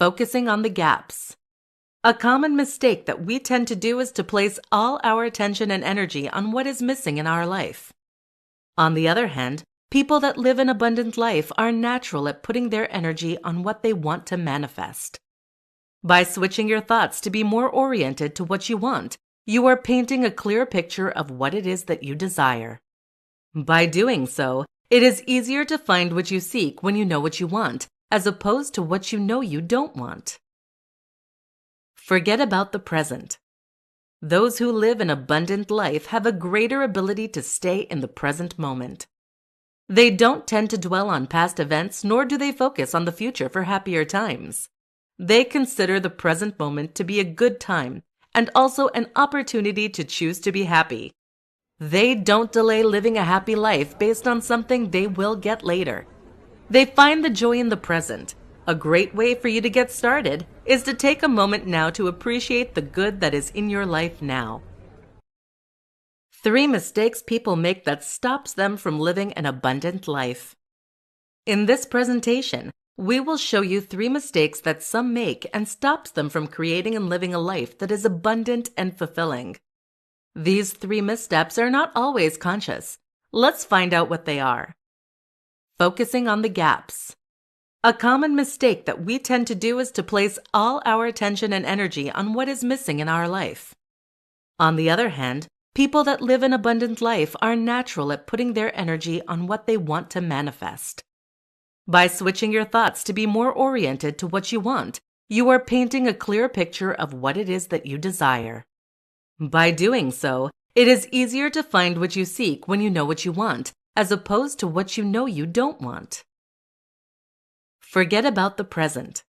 Focusing on the gaps. A common mistake that we tend to do is to place all our attention and energy on what is missing in our life. On the other hand, people that live an abundant life are natural at putting their energy on what they want to manifest. By switching your thoughts to be more oriented to what you want, you are painting a clear picture of what it is that you desire. By doing so, it is easier to find what you seek when you know what you want, as opposed to what you know you don't want. Forget about the present. Those who live an abundant life have a greater ability to stay in the present moment. They don't tend to dwell on past events, nor do they focus on the future for happier times. They consider the present moment to be a good time and also an opportunity to choose to be happy. They don't delay living a happy life based on something they will get later. They find the joy in the present. A great way for you to get started is to take a moment now to appreciate the good that is in your life now. 3 mistakes people make that stops them from living an abundant life. In this presentation, we will show you 3 mistakes that some make and stops them from creating and living a life that is abundant and fulfilling. These 3 missteps are not always conscious. Let's find out what they are. Focusing on the gaps. A common mistake that we tend to do is to place all our attention and energy on what is missing in our life. On the other hand, people that live an abundant life are natural at putting their energy on what they want to manifest. By switching your thoughts to be more oriented to what you want, you are painting a clear picture of what it is that you desire. By doing so, it is easier to find what you seek when you know what you want, as opposed to what you know you don't want. Forget about the present.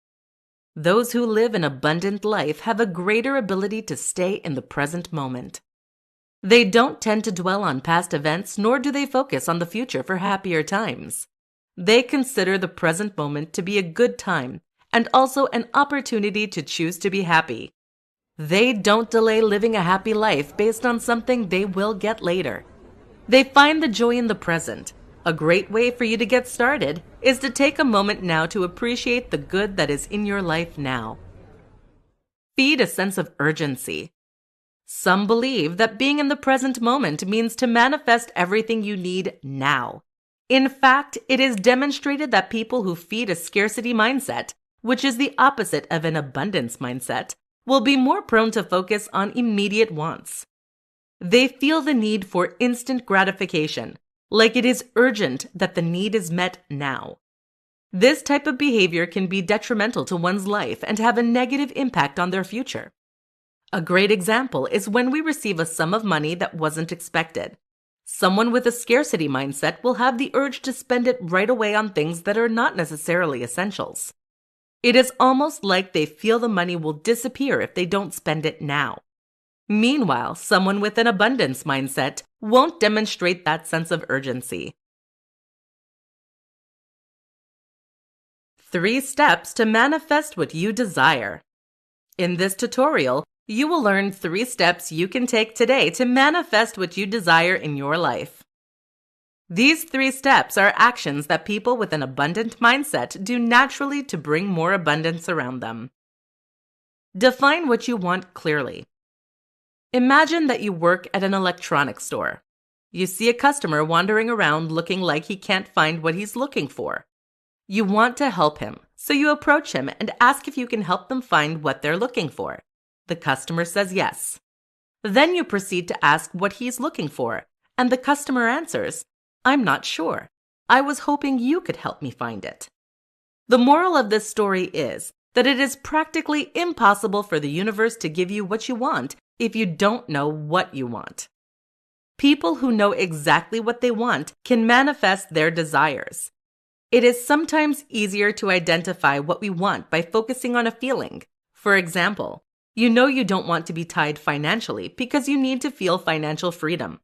Those who live an abundant life have a greater ability to stay in the present moment. They don't tend to dwell on past events, nor do they focus on the future for happier times. They consider the present moment to be a good time and also an opportunity to choose to be happy. They don't delay living a happy life based on something they will get later. They find the joy in the present. A great way for you to get started is to take a moment now to appreciate the good that is in your life now. Feed a sense of urgency. Some believe that being in the present moment means to manifest everything you need now. In fact, it is demonstrated that people who feed a scarcity mindset, which is the opposite of an abundance mindset, will be more prone to focus on immediate wants. They feel the need for instant gratification, like it is urgent that the need is met now. This type of behavior can be detrimental to one's life and have a negative impact on their future. A great example is when we receive a sum of money that wasn't expected. Someone with a scarcity mindset will have the urge to spend it right away on things that are not necessarily essentials. It is almost like they feel the money will disappear if they don't spend it now. Meanwhile, someone with an abundance mindset won't demonstrate that sense of urgency. 3 steps to manifest what you desire. In this tutorial, you will learn 3 steps you can take today to manifest what you desire in your life. These 3 steps are actions that people with an abundant mindset do naturally to bring more abundance around them. Define what you want clearly. Imagine that you work at an electronics store. You see a customer wandering around looking like he can't find what he's looking for. You want to help him, so you approach him and ask if you can help them find what they're looking for. The customer says yes. Then you proceed to ask what he's looking for, and the customer answers, "I'm not sure. I was hoping you could help me find it." The moral of this story is that it is practically impossible for the universe to give you what you want if you don't know what you want. People who know exactly what they want can manifest their desires. It is sometimes easier to identify what we want by focusing on a feeling. For example, you know you don't want to be tied financially because you need to feel financial freedom.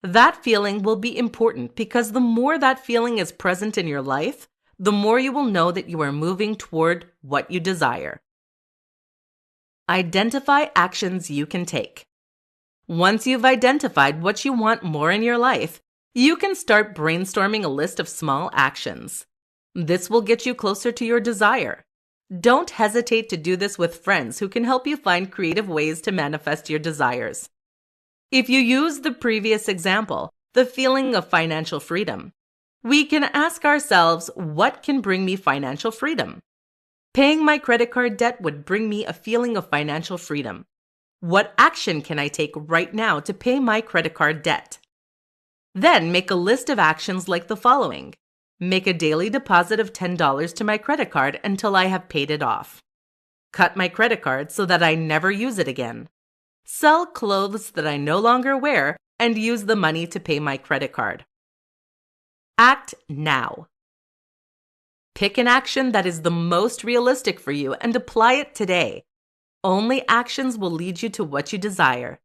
That feeling will be important because the more that feeling is present in your life, the more you will know that you are moving toward what you desire. Identify actions you can take. Once you've identified what you want more in your life, you can start brainstorming a list of small actions. This will get you closer to your desire. Don't hesitate to do this with friends who can help you find creative ways to manifest your desires. If you use the previous example, the feeling of financial freedom, we can ask ourselves, what can bring me financial freedom? Paying my credit card debt would bring me a feeling of financial freedom. What action can I take right now to pay my credit card debt? Then make a list of actions like the following. Make a daily deposit of $10 to my credit card until I have paid it off. Cut my credit card so that I never use it again. Sell clothes that I no longer wear and use the money to pay my credit card. Act now. Pick an action that is the most realistic for you and apply it today. Only actions will lead you to what you desire.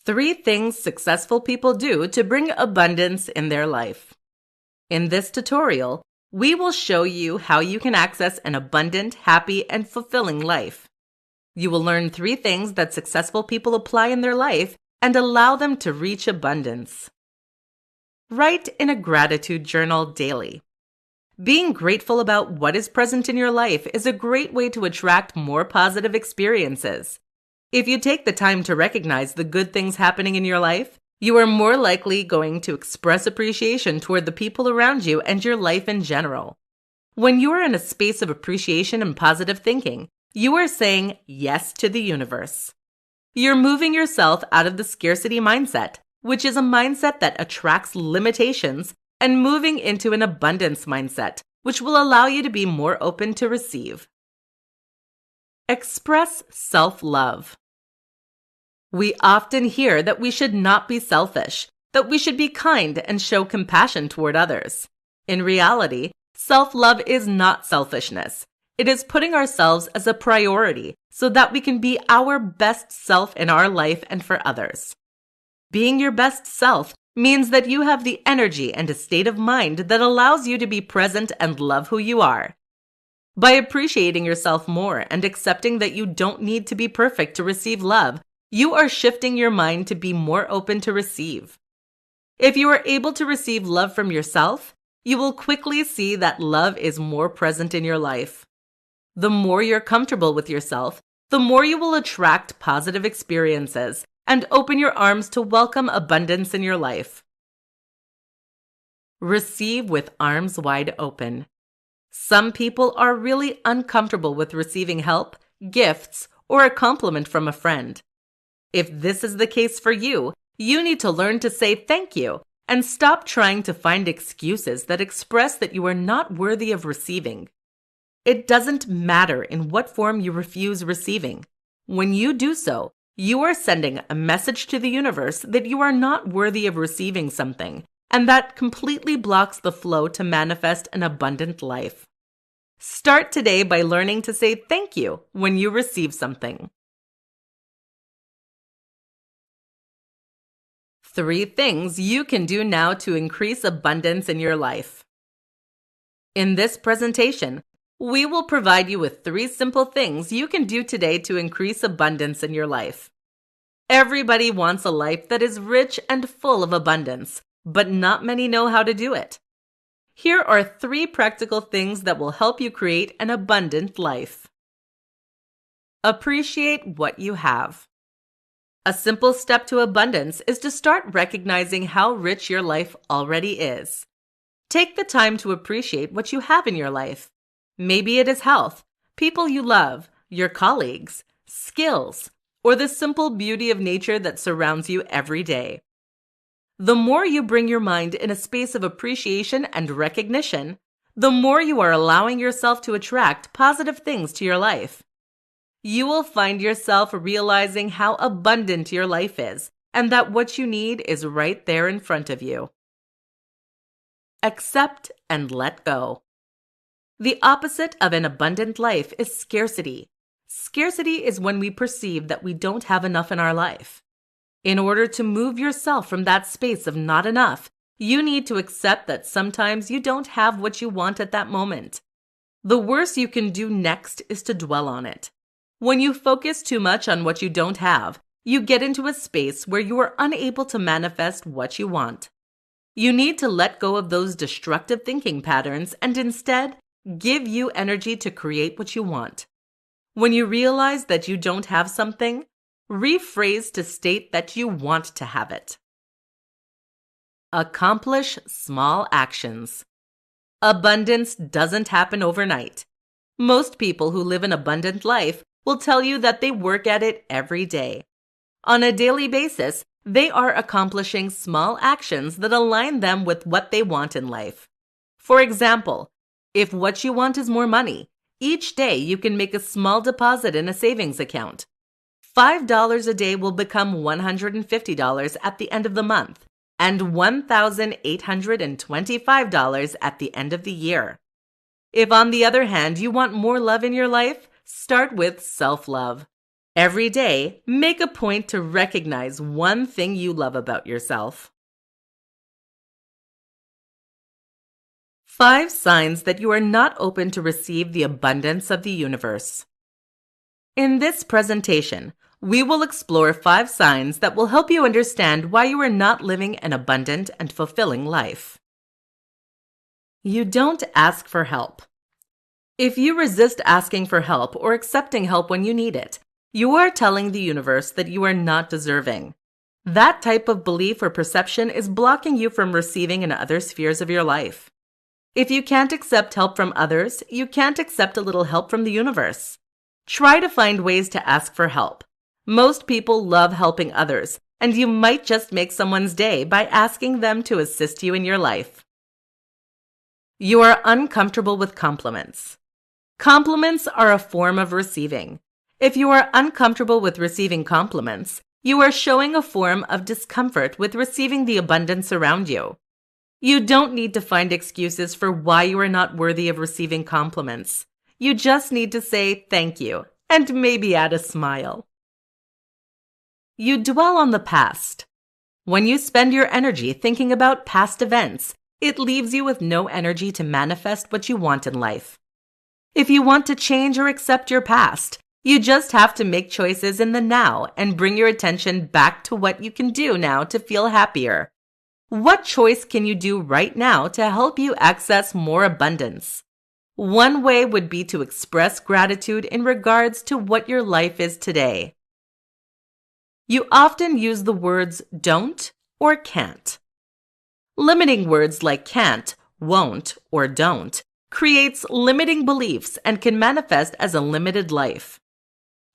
3 things successful people do to bring abundance in their life. In this tutorial, we will show you how you can access an abundant, happy, and fulfilling life. You will learn 3 things that successful people apply in their life and allow them to reach abundance. Write in a gratitude journal daily. Being grateful about what is present in your life is a great way to attract more positive experiences. If you take the time to recognize the good things happening in your life, you are more likely going to express appreciation toward the people around you and your life in general. When you are in a space of appreciation and positive thinking, you are saying yes to the universe. You're moving yourself out of the scarcity mindset, which is a mindset that attracts limitations, and moving into an abundance mindset, which will allow you to be more open to receive. Express self-love. We often hear that we should not be selfish, that we should be kind and show compassion toward others. In reality, self-love is not selfishness. It is putting ourselves as a priority so that we can be our best self in our life and for others. Being your best self means that you have the energy and a state of mind that allows you to be present and love who you are. By appreciating yourself more and accepting that you don't need to be perfect to receive love, you are shifting your mind to be more open to receive. If you are able to receive love from yourself, you will quickly see that love is more present in your life. The more you're comfortable with yourself, the more you will attract positive experiences and open your arms to welcome abundance in your life. Receive with arms wide open. Some people are really uncomfortable with receiving help, gifts, or a compliment from a friend. If this is the case for you, you need to learn to say thank you and stop trying to find excuses that express that you are not worthy of receiving. It doesn't matter in what form you refuse receiving. When you do so, you are sending a message to the universe that you are not worthy of receiving something, and that completely blocks the flow to manifest an abundant life. Start today by learning to say thank you when you receive something. 3 things you can do now to increase abundance in your life. In this presentation, we will provide you with 3 simple things you can do today to increase abundance in your life. Everybody wants a life that is rich and full of abundance, but not many know how to do it. Here are 3 practical things that will help you create an abundant life. Appreciate what you have. A simple step to abundance is to start recognizing how rich your life already is. Take the time to appreciate what you have in your life. Maybe it is health, people you love, your colleagues, skills, or the simple beauty of nature that surrounds you every day. The more you bring your mind in a space of appreciation and recognition, the more you are allowing yourself to attract positive things to your life. You will find yourself realizing how abundant your life is and that what you need is right there in front of you. Accept and let go. The opposite of an abundant life is scarcity. Scarcity is when we perceive that we don't have enough in our life. In order to move yourself from that space of not enough, you need to accept that sometimes you don't have what you want at that moment. The worst you can do next is to dwell on it. When you focus too much on what you don't have, you get into a space where you are unable to manifest what you want. You need to let go of those destructive thinking patterns and instead give you energy to create what you want. When you realize that you don't have something, rephrase to state that you want to have it. Accomplish small actions. Abundance doesn't happen overnight. Most people who live an abundant life will tell you that they work at it every day. On a daily basis, they are accomplishing small actions that align them with what they want in life. For example, if what you want is more money, each day you can make a small deposit in a savings account. $5 a day will become $150 at the end of the month and $1,825 at the end of the year. If, on the other hand, you want more love in your life, start with self-love. Every day, make a point to recognize one thing you love about yourself. 5 signs that you are not open to receive the abundance of the universe. In this presentation, we will explore 5 signs that will help you understand why you are not living an abundant and fulfilling life. You don't ask for help. If you resist asking for help or accepting help when you need it, you are telling the universe that you are not deserving. That type of belief or perception is blocking you from receiving in other spheres of your life. If you can't accept help from others, you can't accept a little help from the universe. Try to find ways to ask for help. Most people love helping others, and you might just make someone's day by asking them to assist you in your life. You are uncomfortable with compliments. Compliments are a form of receiving. If you are uncomfortable with receiving compliments, you are showing a form of discomfort with receiving the abundance around you. You don't need to find excuses for why you are not worthy of receiving compliments. You just need to say thank you and maybe add a smile. You dwell on the past. When you spend your energy thinking about past events, it leaves you with no energy to manifest what you want in life. If you want to change or accept your past, you just have to make choices in the now and bring your attention back to what you can do now to feel happier. What choice can you do right now to help you access more abundance? One way would be to express gratitude in regards to what your life is today. You often use the words don't or can't. Limiting words like can't, won't, or don't creates limiting beliefs and can manifest as a limited life.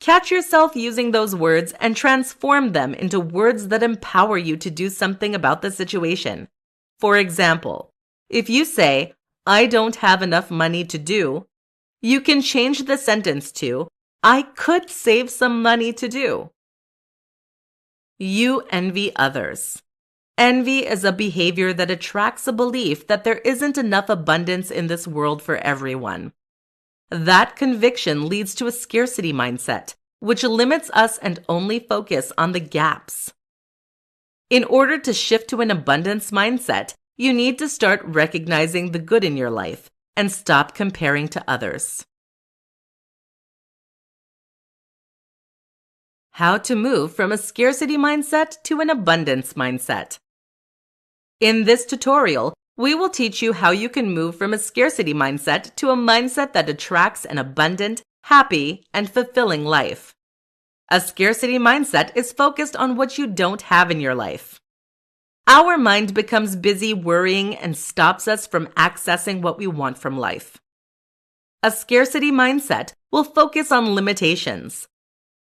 Catch yourself using those words and transform them into words that empower you to do something about the situation. For example, if you say, "I don't have enough money to do," you can change the sentence to, "I could save some money to do." You envy others. Envy is a behavior that attracts a belief that there isn't enough abundance in this world for everyone. That conviction leads to a scarcity mindset, which limits us and only focus on the gaps. In order to shift to an abundance mindset, you need to start recognizing the good in your life and stop comparing to others. How to move from a scarcity mindset to an abundance mindset. In this tutorial, we will teach you how you can move from a scarcity mindset to a mindset that attracts an abundant, happy, and fulfilling life. A scarcity mindset is focused on what you don't have in your life. Our mind becomes busy worrying and stops us from accessing what we want from life. A scarcity mindset will focus on limitations.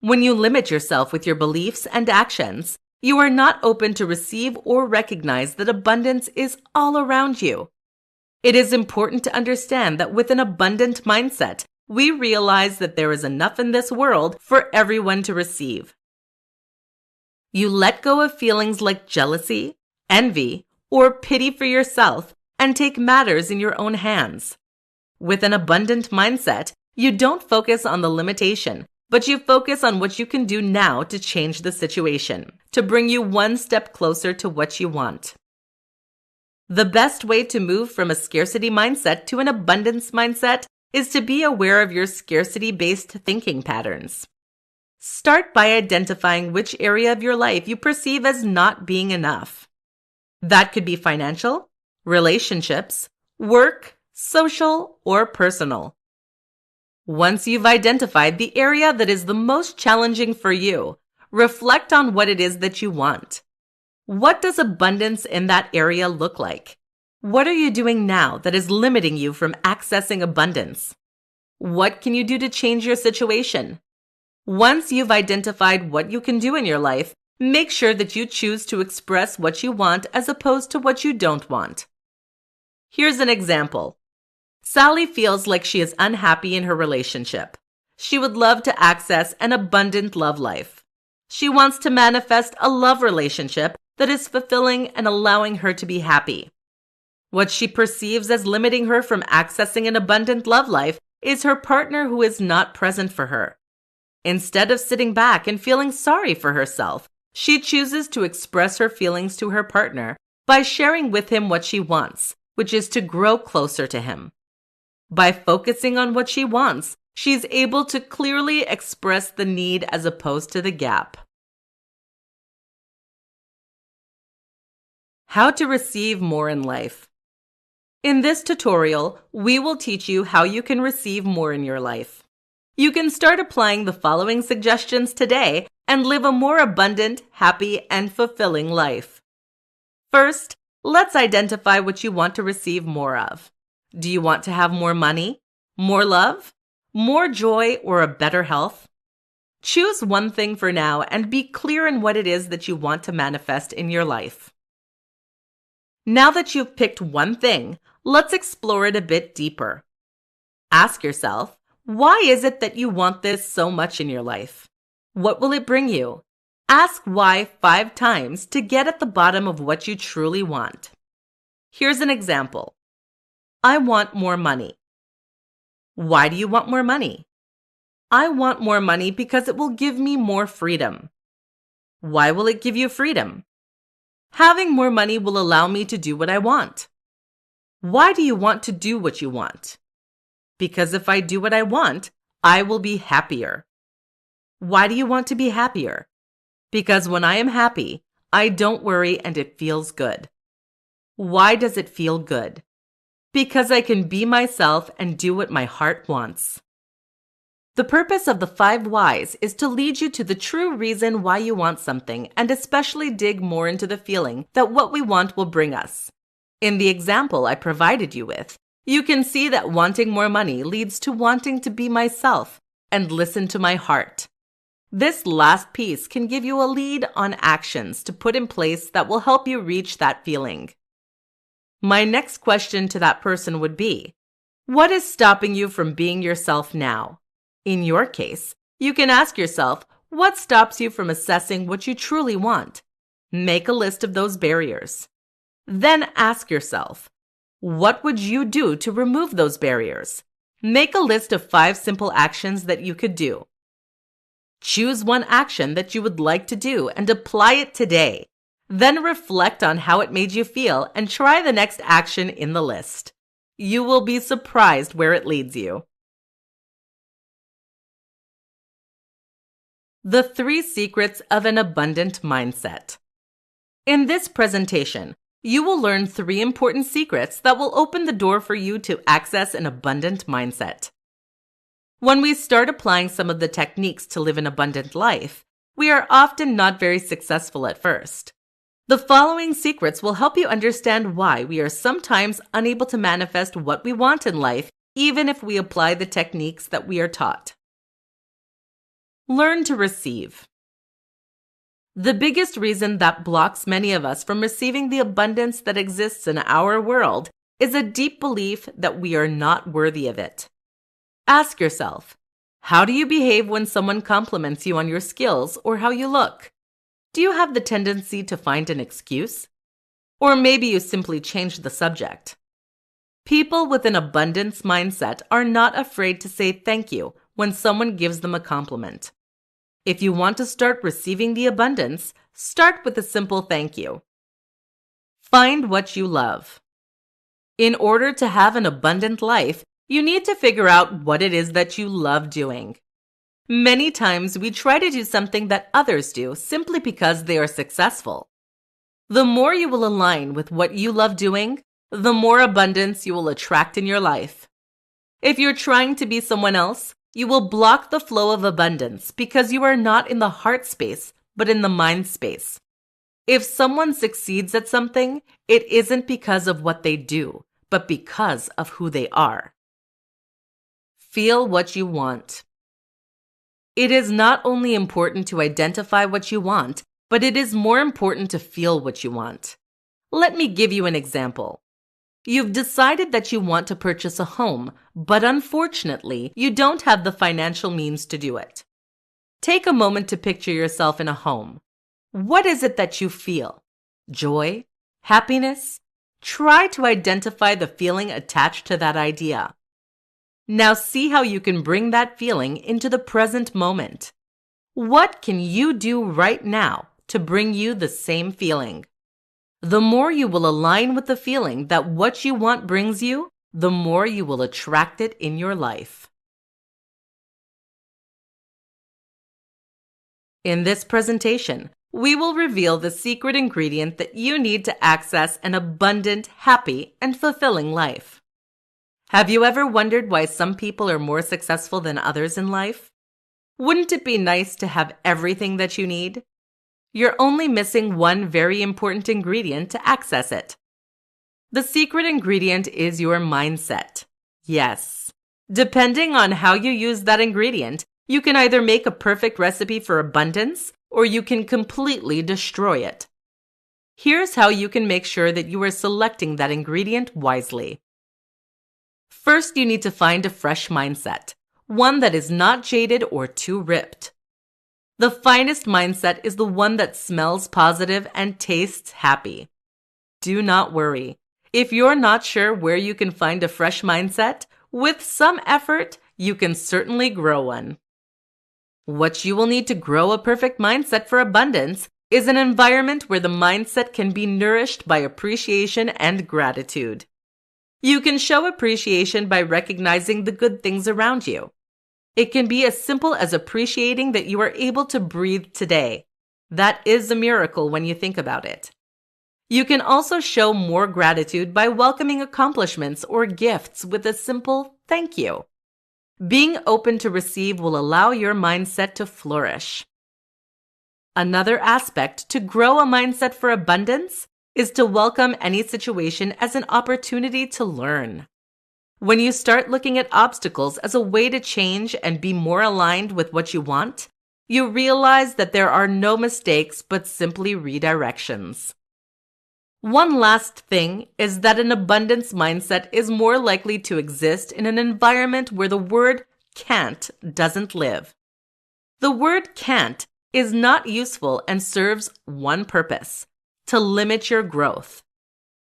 When you limit yourself with your beliefs and actions, you are not open to receive or recognize that abundance is all around you. It is important to understand that with an abundant mindset, we realize that there is enough in this world for everyone to receive. You let go of feelings like jealousy, envy, or pity for yourself and take matters in your own hands. With an abundant mindset, you don't focus on the limitation, but you focus on what you can do now to change the situation, to bring you one step closer to what you want. The best way to move from a scarcity mindset to an abundance mindset is to be aware of your scarcity-based thinking patterns. Start by identifying which area of your life you perceive as not being enough. That could be financial, relationships, work, social, or personal. Once you've identified the area that is the most challenging for you, reflect on what it is that you want. What does abundance in that area look like? What are you doing now that is limiting you from accessing abundance? What can you do to change your situation? Once you've identified what you can do in your life, make sure that you choose to express what you want as opposed to what you don't want. Here's an example. Sally feels like she is unhappy in her relationship. She would love to access an abundant love life. She wants to manifest a love relationship that is fulfilling and allowing her to be happy. What she perceives as limiting her from accessing an abundant love life is her partner who is not present for her. Instead of sitting back and feeling sorry for herself, she chooses to express her feelings to her partner by sharing with him what she wants, which is to grow closer to him. By focusing on what she wants, she's able to clearly express the need as opposed to the gap. How to receive more in life. In this tutorial, we will teach you how you can receive more in your life. You can start applying the following suggestions today and live a more abundant, happy, and fulfilling life. First, let's identify what you want to receive more of. Do you want to have more money, more love, more joy, or a better health? Choose one thing for now and be clear in what it is that you want to manifest in your life. Now that you've picked one thing, let's explore it a bit deeper. Ask yourself, why is it that you want this so much in your life? What will it bring you? Ask why 5 times to get at the bottom of what you truly want. Here's an example. I want more money. Why do you want more money? I want more money because it will give me more freedom. Why will it give you freedom? Having more money will allow me to do what I want. Why do you want to do what you want? Because if I do what I want, I will be happier. Why do you want to be happier? Because when I am happy, I don't worry and it feels good. Why does it feel good? Because I can be myself and do what my heart wants. The purpose of the 5 whys is to lead you to the true reason why you want something and especially dig more into the feeling that what we want will bring us. In the example I provided you with, you can see that wanting more money leads to wanting to be myself and listen to my heart. This last piece can give you a lead on actions to put in place that will help you reach that feeling. My next question to that person would be, what is stopping you from being yourself now? In your case, you can ask yourself, what stops you from assessing what you truly want? Make a list of those barriers. Then ask yourself, what would you do to remove those barriers? Make a list of 5 simple actions that you could do. Choose one action that you would like to do and apply it today. Then reflect on how it made you feel and try the next action in the list. You will be surprised where it leads you. The 3 secrets of an abundant mindset. In this presentation, you will learn 3 important secrets that will open the door for you to access an abundant mindset. When we start applying some of the techniques to live an abundant life, we are often not very successful at first. The following secrets will help you understand why we are sometimes unable to manifest what we want in life, even if we apply the techniques that we are taught. Learn to receive. The biggest reason that blocks many of us from receiving the abundance that exists in our world is a deep belief that we are not worthy of it. Ask yourself, how do you behave when someone compliments you on your skills or how you look? Do you have the tendency to find an excuse? Or maybe you simply change the subject. People with an abundance mindset are not afraid to say thank you when someone gives them a compliment. If you want to start receiving the abundance, start with a simple thank you. Find what you love. In order to have an abundant life, you need to figure out what it is that you love doing. Many times we try to do something that others do simply because they are successful. The more you will align with what you love doing, the more abundance you will attract in your life. If you're trying to be someone else, you will block the flow of abundance because you are not in the heart space, but in the mind space. If someone succeeds at something, it isn't because of what they do, but because of who they are. Feel what you want. It is not only important to identify what you want, but it is more important to feel what you want. Let me give you an example. You've decided that you want to purchase a home, but unfortunately, you don't have the financial means to do it. Take a moment to picture yourself in a home. What is it that you feel? Joy? Happiness? Try to identify the feeling attached to that idea. Now see how you can bring that feeling into the present moment. What can you do right now to bring you the same feeling? The more you will align with the feeling that what you want brings you, the more you will attract it in your life. In this presentation, we will reveal the secret ingredient that you need to access an abundant, happy, and fulfilling life. Have you ever wondered why some people are more successful than others in life? Wouldn't it be nice to have everything that you need? You're only missing one very important ingredient to access it. The secret ingredient is your mindset. Yes. Depending on how you use that ingredient, you can either make a perfect recipe for abundance or you can completely destroy it. Here's how you can make sure that you are selecting that ingredient wisely. First, you need to find a fresh mindset, one that is not jaded or too ripped. The finest mindset is the one that smells positive and tastes happy. Do not worry. If you're not sure where you can find a fresh mindset, with some effort, you can certainly grow one. What you will need to grow a perfect mindset for abundance is an environment where the mindset can be nourished by appreciation and gratitude. You can show appreciation by recognizing the good things around you. It can be as simple as appreciating that you are able to breathe today. That is a miracle when you think about it. You can also show more gratitude by welcoming accomplishments or gifts with a simple thank you. Being open to receive will allow your mindset to flourish. Another aspect to grow a mindset for abundance is to welcome any situation as an opportunity to learn. When you start looking at obstacles as a way to change and be more aligned with what you want, you realize that there are no mistakes but simply redirections. One last thing is that an abundance mindset is more likely to exist in an environment where the word can't doesn't live. The word can't is not useful and serves one purpose: to limit your growth.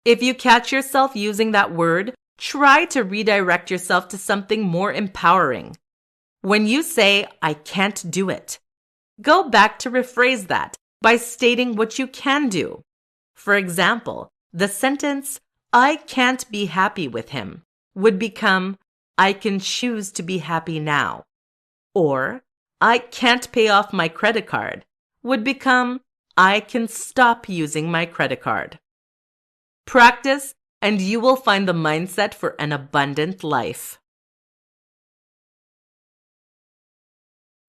If you catch yourself using that word, try to redirect yourself to something more empowering. When you say, "I can't do it," go back to rephrase that by stating what you can do. For example, the sentence, "I can't be happy with him," would become, "I can choose to be happy now." Or, "I can't pay off my credit card," would become, "I can stop using my credit card." Practice, and you will find the mindset for an abundant life.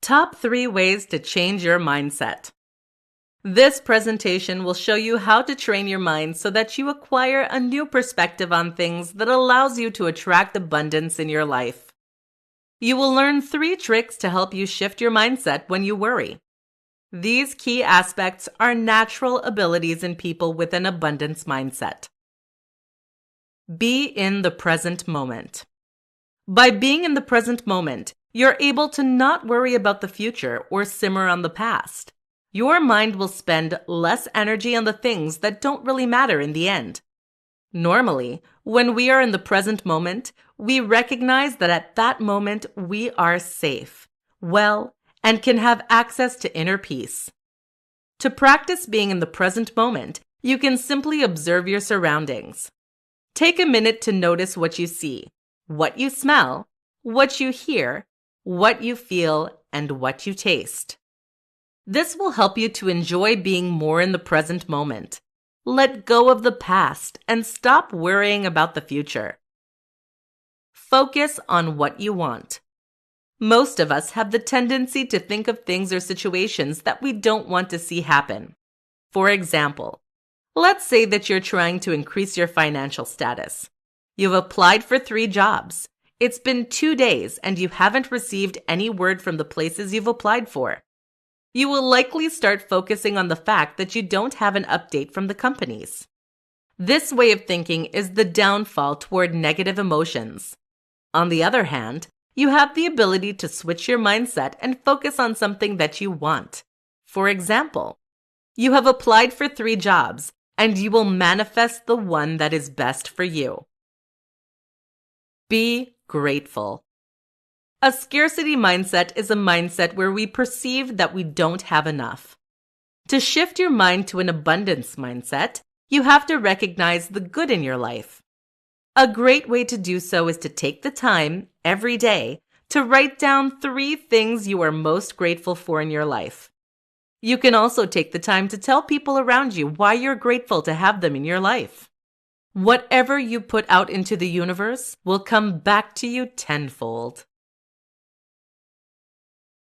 Top 3 ways to change your mindset. This presentation will show you how to train your mind so that you acquire a new perspective on things that allows you to attract abundance in your life. You will learn 3 tricks to help you shift your mindset when you worry. These key aspects are natural abilities in people with an abundance mindset. Be in the present moment. By being in the present moment, you're able to not worry about the future or simmer on the past. Your mind will spend less energy on the things that don't really matter in the end. Normally, when we are in the present moment, we recognize that at that moment we are safe, well, and can have access to inner peace. To practice being in the present moment, you can simply observe your surroundings. Take a minute to notice what you see, what you smell, what you hear, what you feel, and what you taste. This will help you to enjoy being more in the present moment. Let go of the past and stop worrying about the future. Focus on what you want. Most of us have the tendency to think of things or situations that we don't want to see happen. For example, let's say that you're trying to increase your financial status. You've applied for 3 jobs. It's been 2 days and you haven't received any word from the places you've applied for. You will likely start focusing on the fact that you don't have an update from the companies. This way of thinking is the downfall toward negative emotions. On the other hand, you have the ability to switch your mindset and focus on something that you want. For example, you have applied for 3 jobs and you will manifest the one that is best for you. Be grateful. A scarcity mindset is a mindset where we perceive that we don't have enough. To shift your mind to an abundance mindset, you have to recognize the good in your life. A great way to do so is to take the time, every day, to write down 3 things you are most grateful for in your life. You can also take the time to tell people around you why you're grateful to have them in your life. Whatever you put out into the universe will come back to you tenfold.